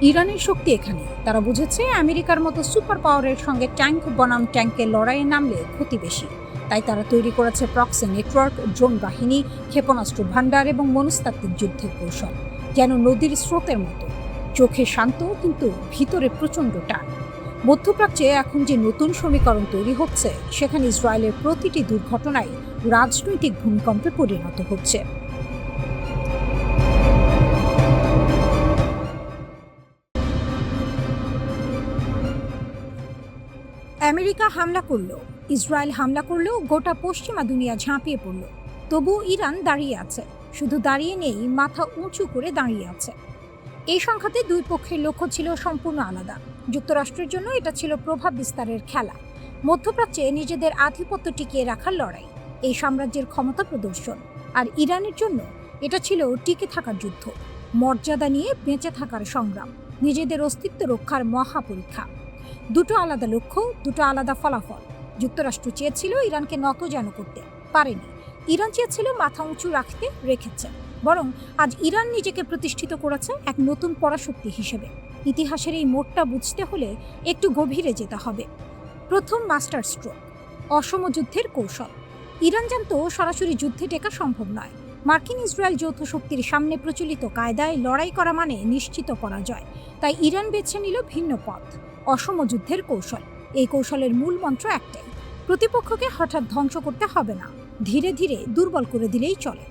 ইরানের শক্তি এখানে। তারা বুঝেছে, আমেরিকার মতো সুপার পাওয়ারের সঙ্গে ট্যাঙ্ক বনাম ট্যাঙ্কের লড়াইয়ে নামলে ক্ষতি বেশি। তাই তারা তৈরি করেছে প্রক্সি নেটওয়ার্ক, ড্রোন বাহিনী, ক্ষেপণাস্ত্র ভাণ্ডার এবং মনস্তাত্ত্বিক যুদ্ধের কৌশল, যেন নদীর স্রোতের মতো। চোখে শান্ত, কিন্তু ভিতরে প্রচণ্ড টান। মধ্যপ্রাচ্যে এখন যে নতুন সমীকরণ তৈরি হচ্ছে, সেখানে ইসরায়েলের প্রতিটি দুর্ঘটনাই রাজনৈতিক ভূমিকম্পে পরিণত হচ্ছে। আমেরিকা হামলা করলো, ইসরায়েল হামলা করলো, গোটা পশ্চিমা দুনিয়া ঝাঁপিয়ে পড়ল, তবুও ইরান দাঁড়িয়ে আছে। শুধু দাঁড়িয়ে নেই, মাথা উঁচু করে দাঁড়িয়ে আছে। এই সংঘাতে দুই পক্ষের লক্ষ্য ছিল সম্পূর্ণ আলাদা। যুক্তরাষ্ট্রের জন্য এটা ছিল প্রভাব বিস্তারের খেলা, মধ্যপ্রাচ্যে নিজেদের আধিপত্য টিকিয়ে রাখার লড়াই, এই সাম্রাজ্যের ক্ষমতা প্রদর্শন। আর ইরানের জন্য এটা ছিল টিকে থাকার যুদ্ধ, মর্যাদা নিয়ে বেঁচে থাকার সংগ্রাম, নিজেদের অস্তিত্ব রক্ষার মহাপরীক্ষা। দুটো আলাদা লক্ষ্য, দুটো আলাদা ফলাফল। যুক্তরাষ্ট্র চেয়েছিল ইরানকে নতজানু করতে, পারেনি। ইরান চেয়েছিল মাথা উঁচু রাখতে, রেখেছে। বরং আজ ইরান নিজেকে প্রতিষ্ঠিত করেছে এক নতুন পরাশক্তি হিসেবে। ইতিহাসের এই মোড়টা বুঝতে হলে একটু গভীরে যেতে হবে। প্রথম মাস্টার স্ট্রোক, অসম যুদ্ধের কৌশল। ইরান জানত সরাসরি যুদ্ধে টেকা সম্ভব নয়। মার্কিন ইসরায়েল যৌথ শক্তির সামনে প্রচলিত কায়দায় লড়াই করা মানে নিশ্চিত পরাজয়। তাই ইরান বেছে নিল ভিন্ন পথ, অসম যুদ্ধের কৌশল। এই কৌশলের মূল মন্ত্র একটাই, প্রতিপক্ষকে হঠাৎ ধ্বংস করতে হবে না, ধীরে ধীরে দুর্বল করে দিলেই চলে।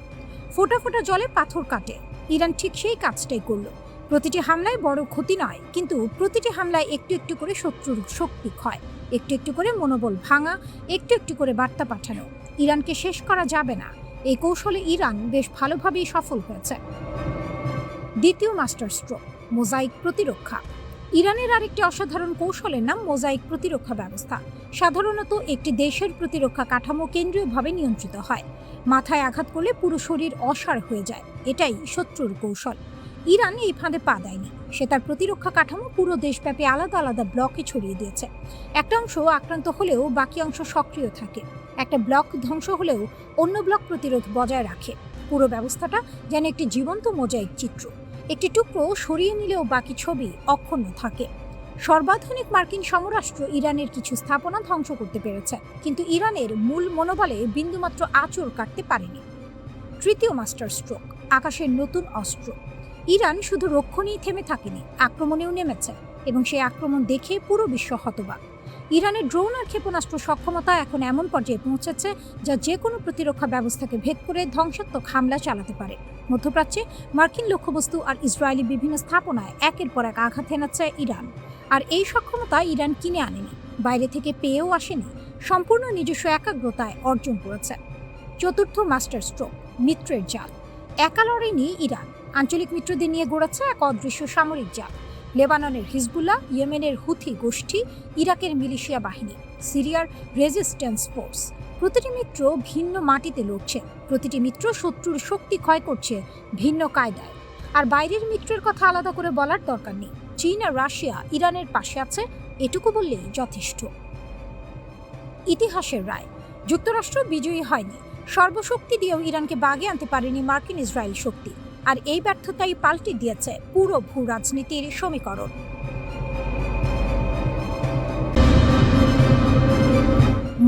ফোঁটা ফোঁটা জলে পাথর কাটে, ইরান ঠিক সেই কাজটাই করল। প্রতিটি হামলায় বড় ক্ষতি নয়, কিন্তু প্রতিটি হামলায় একটু একটু করে শত্রুর শক্তি ক্ষয়, একটু একটু করে মনোবল ভাঙা, একটু একটু করে বার্তা পাঠানো, ইরানকে শেষ করা যাবে না। এই কৌশলে ইরান বেশ ভালোভাবেই সফল হয়েছে। দ্বিতীয় মাস্টার স্ট্রোক, মোজাইক প্রতিরক্ষা। ইরানের আরেকটি অসাধারণ কৌশলের নাম মোজাইক প্রতিরক্ষা ব্যবস্থা। সাধারণত একটি দেশের প্রতিরক্ষা কাঠামো কেন্দ্রীয়ভাবে নিয়ন্ত্রিত হয়, মাথায় আঘাত করলে পুরো শরীর অসাড় হয়ে যায়। এটাই শত্রুর কৌশল। ইরান এই ফাঁদে পা দেয়নি, সে তার প্রতিরক্ষা কাঠামো পুরো দেশব্যাপী আলাদা আলাদা ব্লকে ছড়িয়ে দিয়েছে। একটা অংশ আক্রান্ত হলেও বাকি অংশ সক্রিয় থাকে, একটা ব্লক ধ্বংস হলেও অন্য ব্লক প্রতিরোধ বজায় রাখে। পুরো ব্যবস্থাটা যেন একটি জীবন্ত মোজাইক চিত্র, একটি টুকরো সরিয়ে নিলেও বাকি ছবি অক্ষুণ্ণ থাকে। সর্বাধুনিক মার্কিন সমরাষ্ট্র ইরানের কিছু স্থাপনা ধ্বংস করতে পেরেছে, কিন্তু ইরানের মূল মনোবলে বিন্দুমাত্র আঁচড় কাটতে পারেনি। তৃতীয় মাস্টার স্ট্রোক, আকাশের নতুন অস্ত্র। ইরান শুধু রক্ষণেই থেমে থাকেনি, আক্রমণেও নেমেছে, এবং সেই আক্রমণ দেখে পুরো বিশ্ব হতবাক। ইরানের ড্রোন আর ক্ষেপণাস্ত্র সক্ষমতা এখন এমন পর্যায়ে পৌঁছেছে যা যে কোনো প্রতিরক্ষা ব্যবস্থাকে ভেদ করে ধ্বংসাত্মক হামলা চালাতে পারে। মধ্যপ্রাচ্যে মার্কিন লক্ষ্যবস্তু আর ইসরায়েলি বিভিন্ন স্থাপনায় একের পর এক আঘাত হেনাচ্ছে ইরান। আর এই সক্ষমতা ইরান কিনে আনেনি, বাইরে থেকে পেয়েও আসেনি, সম্পূর্ণ নিজস্ব একাগ্রতায় অর্জন করেছে। চতুর্থ মাস্টার স্ট্রোক, মিত্রের জাল। একা লড়েনি ইরান, আঞ্চলিক মিত্রদের নিয়ে গড়েছে এক অদৃশ্য সামরিক জাল। লেবাননের হিজবুল্লাহ, ইয়েমেনের হুথি গোষ্ঠী, ইরাকের মিলিশিয়া বাহিনী, সিরিয়ার রেজিস্ট্যান্স ফোর্স। প্রতিটি মিত্র ভিন্ন মাটিতে লড়ছে, প্রতিটি মিত্র শত্রুর শক্তি ক্ষয় করছে ভিন্ন কায়দায়। আর বাইরের মিত্রের কথা আলাদা করে বলার দরকার নেই, চীন আর রাশিয়া ইরানের পাশে আছে, এটুকু বললেই যথেষ্ট। ইতিহাসের রায়, যুক্তরাষ্ট্র বিজয়ী হয়নি, সর্বশক্তি দিয়েও ইরানকে বাগে আনতে পারেনি মার্কিন ইসরায়েল শক্তি। আর এই ব্যর্থতাই পাল্টে দিয়েছে পুরো ভূ রাজনীতির সমীকরণ।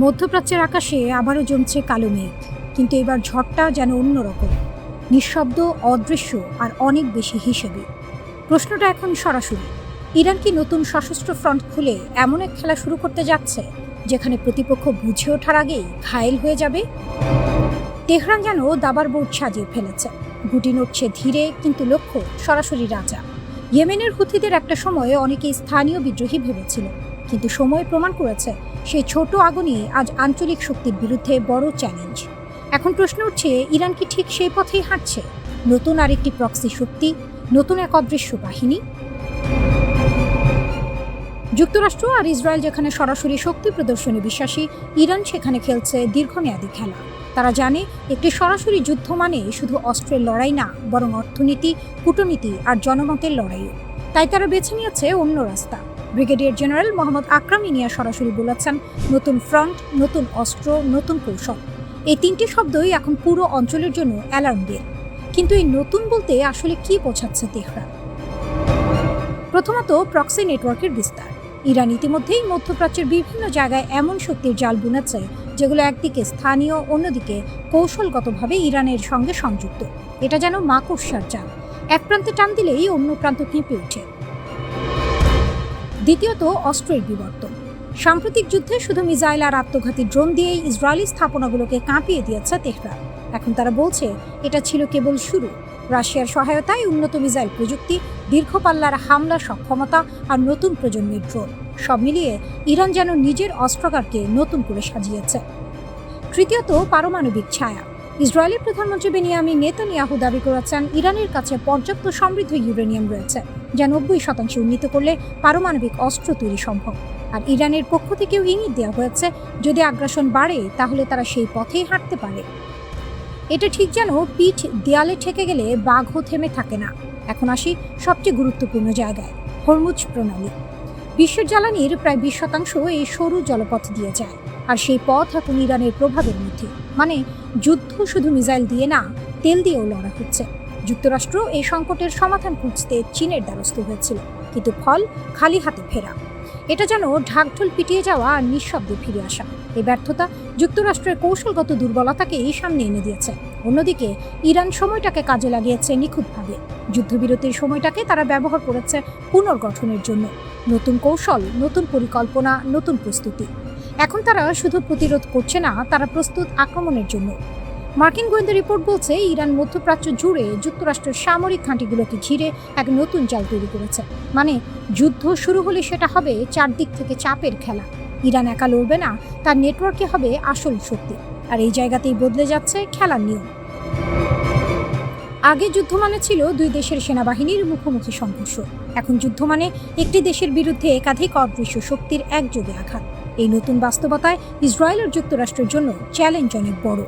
মধ্যপ্রাচ্যের আকাশে আবারও জমছে কালো মেঘ, কিন্তু এবার ঝড়টা যেন অন্যরকম, নিঃশব্দ, অদৃশ্য আর অনেক বেশি হিসেবে। প্রশ্নটা এখন সরাসরি, ইরান কি নতুন সশস্ত্র ফ্রন্ট খুলে এমন এক খেলা শুরু করতে যাচ্ছে যেখানে প্রতিপক্ষ বুঝে ওঠার আগেই ঘায়েল হয়ে যাবে? তেহরান যেন দাবার বোর্ড সাজিয়ে ফেলেছে, গুটি নড়ছে ধীরে, কিন্তু লক্ষ্য সরাসরি রাজা। ইয়েমেনের হুথিদের একটা সময়ে অনেকেই স্থানীয় বিদ্রোহী ভেবেছিল, কিন্তু সময় প্রমাণ করেছে সেই ছোট আগুনই আজ আঞ্চলিক শক্তির বিরুদ্ধে বড় চ্যালেঞ্জ। এখন প্রশ্ন উঠছে, ইরান কি ঠিক সেই পথেই হাঁটছে? নতুন আরেকটি প্রক্সি শক্তি, নতুন এক অদৃশ্য বাহিনী? যুক্তরাষ্ট্র আর ইসরায়েল যেখানে সরাসরি শক্তি প্রদর্শনে বিশ্বাসী, ইরান সেখানে খেলছে দীর্ঘমেয়াদী খেলা। তারা জানে একটি সরাসরি যুদ্ধ মানে শুধু অস্ত্রের লড়াই না, বরং অর্থনীতি, কূটনীতি আর জনমতের লড়াইও। তাই তারা বেছে নিয়েছে অন্য রাস্তা। ব্রিগেডিয়ার জেনারেল মোহাম্মদ আকরাম ইনিয়া সরাসরি বলেছেন, নতুন ফ্রন্ট, নতুন অস্ত্র, নতুন কৌশল। এই তিনটি শব্দই এখন পুরো অঞ্চলের জন্য অ্যালার্ম বেল। কিন্তু এই নতুন বলতে আসলে কি বোঝাচ্ছে তেহরান? প্রথমত, প্রক্সি নেটওয়ার্কের বিস্তার। ইরান ইতিমধ্যেই মধ্যপ্রাচ্যের বিভিন্ন জায়গায় এমন শক্তির জাল বুনেছে যেগুলো একদিকে স্থানীয়, অন্যদিকে কৌশলগতভাবে ইরানের সঙ্গে সংযুক্ত। এটা যেন মাকড়সার জাল, এক প্রান্তে টান দিলেই অন্য প্রান্ত কেঁপে ওঠে। দ্বিতীয়ত, অস্ত্রের বিবর্তন। সাম্প্রতিক যুদ্ধে শুধু মিসাইল আর আত্মঘাতী ড্রোন দিয়েই ইসরায়েলি স্থাপনাগুলোকে কাঁপিয়ে দিয়েছে তেহরান। এখন তারা বলছে এটা ছিল কেবল শুরু। রাশিয়ার সহায়তায় উন্নত মিসাইল প্রযুক্তি, দীর্ঘ পাল্লার হামলা সক্ষমতা আর নতুন প্রজন্মের ড্রোন, সব মিলিয়ে ইরান যেন নিজের অস্ত্রাগারকে নতুন করে সাজিয়েছে। তৃতীয়ত, পারমাণবিক ছায়া। ইসরায়েলের প্রধানমন্ত্রী বেনিয়ামিন নেতানিয়াহু দাবি করেছেন ইরানের কাছে পর্যাপ্ত সমৃদ্ধ ইউরেনিয়াম রয়েছে, যা 90% উন্নীত করলে পারমাণবিক অস্ত্র তৈরি সম্ভব। আর ইরানের পক্ষ থেকেও ইঙ্গিত দেওয়া হয়েছে যদি আগ্রাসন বাড়ে তাহলে তারা সেই পথেই হাঁটতে পারে। এটা ঠিক যেন পিঠ দেয়ালে ঠেকে গেলে বাঘও থেমে থাকে না। এখন আসি সবচেয়ে গুরুত্বপূর্ণ জায়গায়, হরমুজ প্রণালী। বিশ্বের জ্বালানির প্রায় 20% এই সরু জলপথ দিয়ে যায়, আর সেই পথ এখন ইরানের প্রভাবের মধ্যে। মানে যুদ্ধ শুধু মিসাইল দিয়ে না, তেল দিয়েও লড়া হচ্ছে। যুক্তরাষ্ট্র এই সংকটের সমাধান খুঁজতে চীনের দ্বারস্থ হয়েছিল, কিন্তু ফল খালি হাতে ফেরা। এটা যেন ঢাকঢোল পিটিয়ে যাওয়া আর নিঃশব্দে ফিরে আসা। এই ব্যর্থতা যুক্তরাষ্ট্রের কৌশলগত দুর্বলতাকে এই সামনে এনে দিয়েছে। অন্যদিকে ইরান সময়টাকে কাজে লাগিয়েছে নিখুঁতভাবে। যুদ্ধবিরতির সময়টাকে তারা ব্যবহার করেছে পুনর্গঠনের জন্য। নতুন কৌশল, নতুন পরিকল্পনা, নতুন প্রস্তুতি। এখন তারা শুধু প্রতিরোধ করছে না, তারা প্রস্তুত আক্রমণের জন্য। মার্কিন গোয়েন্দা রিপোর্ট বলছে ইরান মধ্যপ্রাচ্য জুড়ে যুক্তরাষ্ট্রের সামরিক ঘাঁটিগুলোকে ঘিরে এক নতুন জাল তৈরি করেছে। মানে যুদ্ধ শুরু হলে সেটা হবে চারদিক থেকে চাপের খেলা। ইরান একা লড়বে না, তার নেটওয়ার্কে হবে আসল শক্তি। আর এই জায়গাতেই বদলে যাচ্ছে খেলার নিয়ম। আগে যুদ্ধ মানে ছিল দুই দেশের সেনাবাহিনীর মুখোমুখি সংঘর্ষ। এখন যুদ্ধ মানে একটি দেশের বিরুদ্ধে একাধিক অদৃশ্য শক্তির একযোগে আঘাত। এই নতুন বাস্তবতায় ইসরায়েল ও যুক্তরাষ্ট্রের জন্য চ্যালেঞ্জ অনেক বড়।